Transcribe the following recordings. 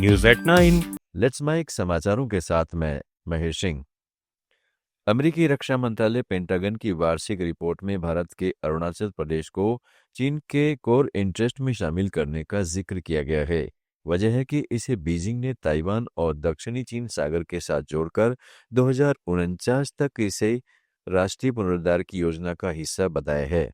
News at 9। Let's mic समाचारों के साथ मैं महेश सिंह। अमेरिकी रक्षा मंत्रालय पेंटागन की वार्षिक रिपोर्ट में भारत के अरुणाचल प्रदेश को चीन के कोर इंटरेस्ट में शामिल करने का जिक्र किया गया है। वजह है कि इसे बीजिंग ने ताइवान और दक्षिणी चीन सागर के साथ जोड़कर 2049 तक इसे राष्ट्रीय पुनरुद्धार की योजना का हिस्सा बताया है।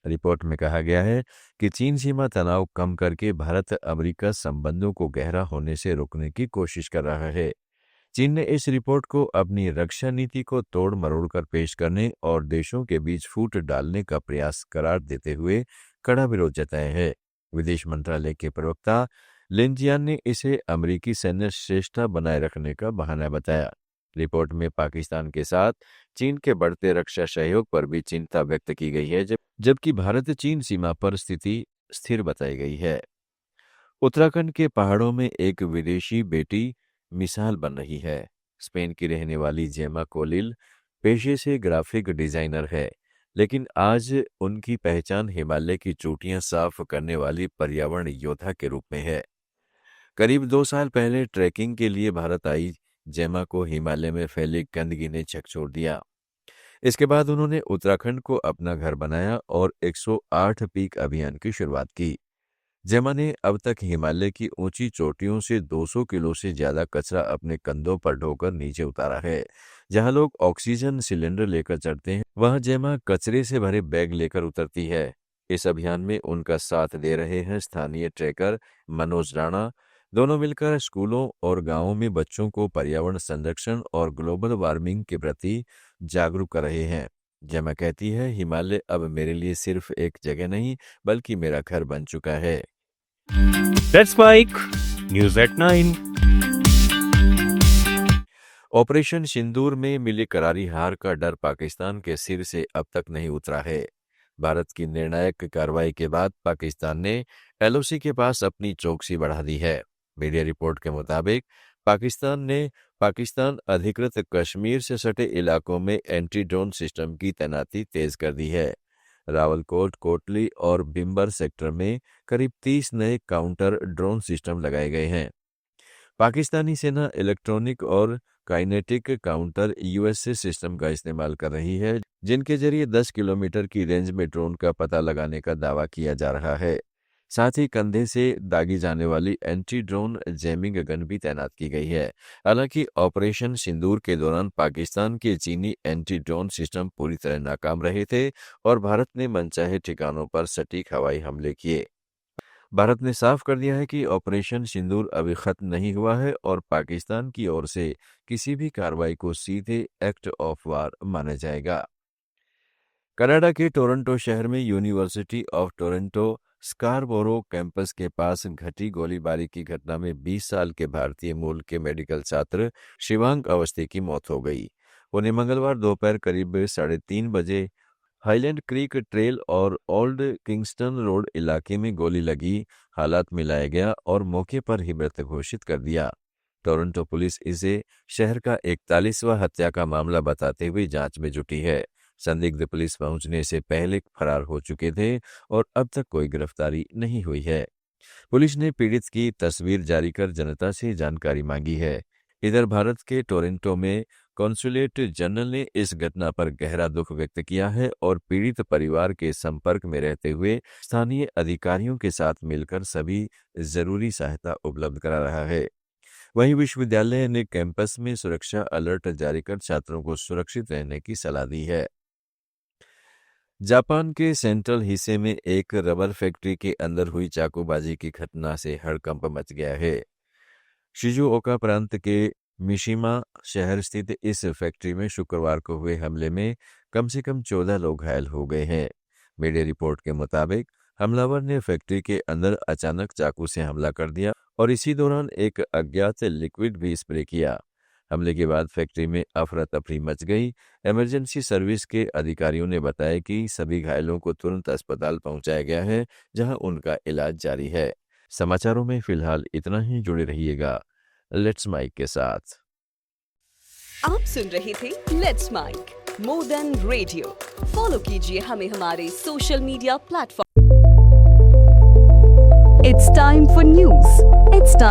रिपोर्ट में कहा गया है कि चीन सीमा तनाव कम करके भारत अमेरिका संबंधों को गहरा होने से रोकने की कोशिश कर रहा है। चीन ने इस रिपोर्ट को अपनी रक्षा नीति को तोड़ मरोड़ कर पेश करने और देशों के बीच फूट डालने का प्रयास करार देते हुए कड़ा विरोध जताया है। विदेश मंत्रालय के प्रवक्ता लिन जियान ने इसे अमेरिकी सैन्य श्रेष्ठता बनाए रखने का बहाना बताया। रिपोर्ट में पाकिस्तान के साथ चीन के बढ़ते रक्षा सहयोग पर भी चिंता व्यक्त की गई है, जबकि भारत चीन सीमा पर स्थिति स्थिर बताई गई है। उत्तराखंड के पहाड़ों में एक विदेशी बेटी मिसाल बन रही है। स्पेन की रहने वाली जेमा कोलिल पेशे से ग्राफिक डिजाइनर है, लेकिन आज उनकी पहचान हिमालय की चोटियां साफ करने वाली पर्यावरण योद्धा के रूप में है। करीब 2 साल पहले ट्रैकिंग के लिए भारत आई जेमा को हिमालय में फैली गंदगी ने झकझोर दिया। इसके बाद उन्होंने उत्तराखंड को अपना घर बनाया और 108 पीक अभियान की शुरुआत की। जेमा ने अब तक हिमालय की ऊंची चोटियों से 200 किलो से ज्यादा कचरा अपने कंधों पर ढोकर नीचे उतारा है। जहां लोग ऑक्सीजन सिलेंडर लेकर चढ़ते हैं, वहां जेमा कचरे से भरे बैग लेकर उतरती है। इस अभियान में उनका साथ दे रहे हैं स्थानीय ट्रैकर मनोज राणा। दोनों मिलकर स्कूलों और गांवों में बच्चों को पर्यावरण संरक्षण और ग्लोबल वार्मिंग के प्रति जागरूक कर रहे हैं। जेमा कहती है, हिमालय अब मेरे लिए सिर्फ एक जगह नहीं बल्कि मेरा घर बन चुका है। That's Mic News at 9। Operation Sindoor में मिली करारी हार का डर पाकिस्तान के सिर से अब तक नहीं उतरा है। भारत की निर्णायक कार्रवाई के बाद पाकिस्तान ने एलओसी के पास अपनी चौकसी बढ़ा दी है। मीडिया रिपोर्ट के मुताबिक पाकिस्तान अधिकृत कश्मीर से सटे इलाकों में एंटी ड्रोन सिस्टम की तैनाती तेज कर दी है। रावलकोट, कोटली और बिम्बर सेक्टर में करीब 30 नए काउंटर ड्रोन सिस्टम लगाए गए हैं। पाकिस्तानी सेना इलेक्ट्रॉनिक और काइनेटिक काउंटर यूएसए सिस्टम का इस्तेमाल कर रही है, जिनके जरिए 10 किलोमीटर की रेंज में ड्रोन का पता लगाने का दावा किया जा रहा है। साथ ही कंधे से दागी जाने वाली एंटी ड्रोन जैमिंग गन भी तैनात की गई है। हालांकि ऑपरेशन सिंदूर के दौरान पाकिस्तान के चीनी एंटी ड्रोन सिस्टम पूरी तरह नाकाम रहे थे और भारत ने मनचाहे ठिकानों पर सटीक हवाई हमले किए। भारत ने साफ कर दिया है कि ऑपरेशन सिंदूर अभी खत्म नहीं हुआ है और पाकिस्तान की ओर से किसी भी कार्रवाई को सीधे एक्ट ऑफ वार माना जाएगा। कनाडा के टोरंटो शहर में university of Toronto Scarborough campus के पास घटी गोलीबारी की घटना में 20 साल के भारतीय मूल के मेडिकल छात्र शिवांग अवस्थी की मौत हो गई। उन्हें मंगलवार दोपहर करीब 3:30 बजे हाईलैंड क्रीक ट्रेल और ओल्ड किंगस्टन रोड इलाके में गोली लगी। हालात मिलाया गया और मौके पर ही मृत घोषित कर दिया। टोरंटो पुलिस इसे शहर का 41वां हत्या का मामला बताते हुए जांच में जुटी है। संदिग्ध पुलिस पहुंचने से पहले फरार हो चुके थे और अब तक कोई गिरफ्तारी नहीं हुई है। पुलिस ने पीड़ित की तस्वीर जारी कर जनता से जानकारी मांगी है। इधर भारत के टोरंटो में कॉन्सुलेट जनरल ने इस घटना पर गहरा दुख व्यक्त किया है और पीड़ित परिवार के संपर्क में रहते हुए स्थानीय अधिकारियों के साथ मिलकर सभी जरूरी सहायता उपलब्ध करा रहा है। वहीं विश्वविद्यालय ने कैंपस में सुरक्षा अलर्ट जारी कर छात्रों को सुरक्षित रहने की सलाह दी है। जापान के सेंट्रल हिस्से में एक रबर फैक्ट्री के अंदर हुई चाकूबाजी की घटना से हड़कंप मच गया है। शिजुओका प्रांत के मिशिमा शहर स्थित इस फैक्ट्री में शुक्रवार को हुए हमले में कम से कम 14 लोग घायल हो गए हैं। मीडिया रिपोर्ट के मुताबिक हमलावर ने फैक्ट्री के अंदर अचानक चाकू से हमला कर दिया और इसी दौरान एक अज्ञात लिक्विड भी स्प्रे किया। हमले के बाद फैक्ट्री में अफरा तफरी मच गई। इमरजेंसी सर्विस के अधिकारियों ने बताया कि सभी घायलों को तुरंत अस्पताल पहुंचाया गया है, जहां उनका इलाज जारी है। समाचारों में फिलहाल इतना ही। जुड़े रहिएगा लेट्स माइक के साथ। आप सुन रहे थे let's mike more than radio. Follow कीजिए हमें हमारे social media platform. It's time for news. It's time